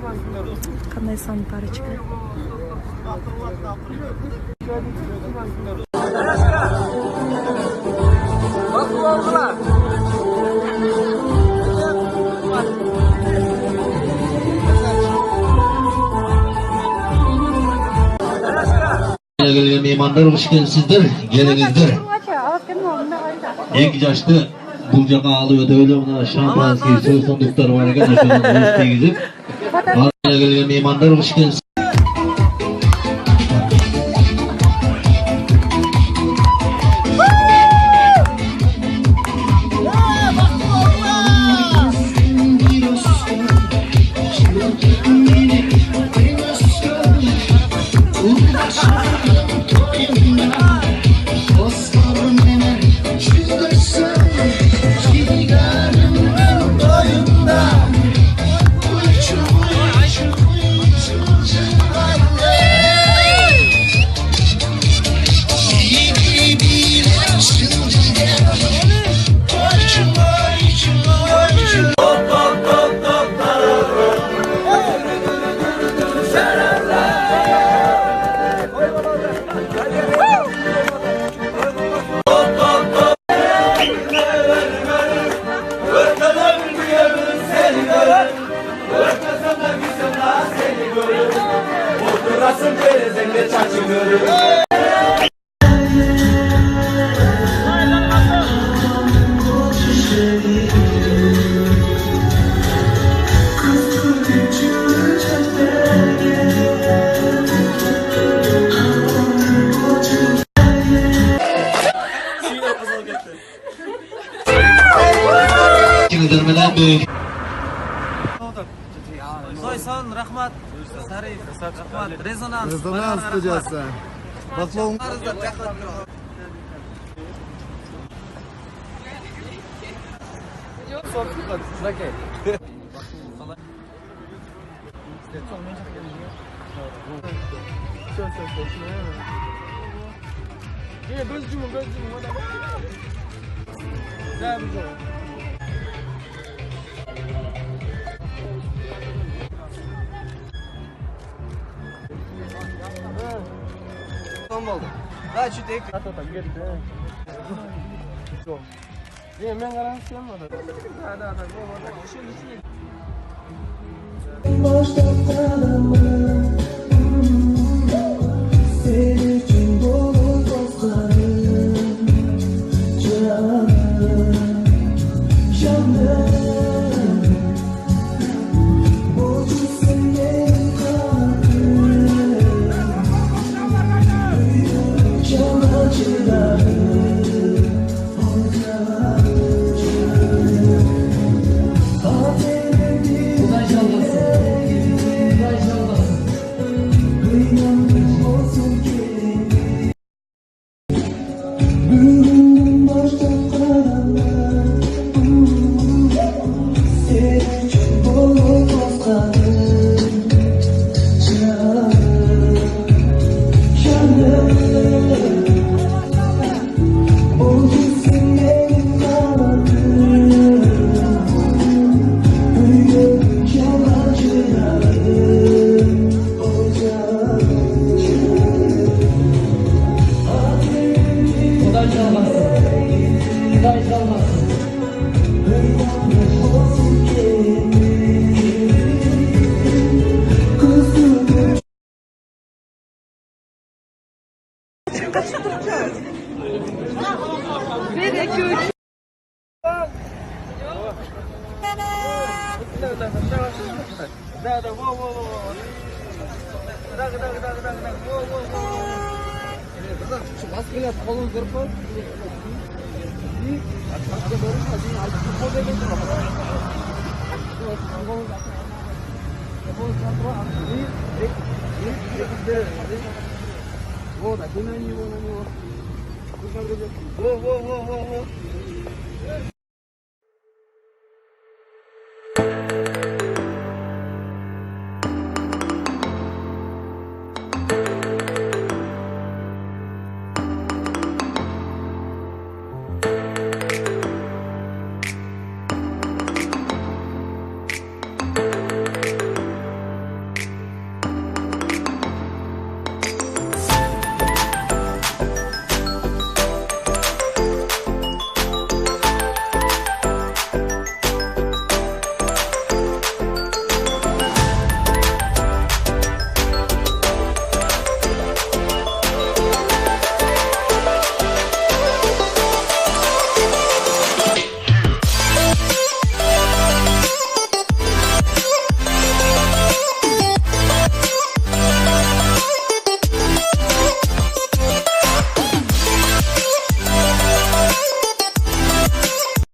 Qanday son parcha? Gelin mehmanlar hoş geldinizler, gelinizler. En yaşlı bulacak ağlıyor da öyle buna şampanyası söz sondukları var ya şöyle hoş gidip. Gelin mehmanlar hoş geldiniz. Soyson, rahmat. Sarif, rahmat. Rezonans. Rezonans studiyasi. Baklov. Oldu. Daha şu tek. Men garanti olmadı. Senin için dolu dostlarım, canım, canım, borcusun benim kalbim, büyük can acılarım, o can acılarım, aferin bir kıyamız olsun ki. Bugün başta karanlık, senin için dolu dostlarım, canım, canım, borcusun benim kalbim, büyük can acılarım, o can acılarım.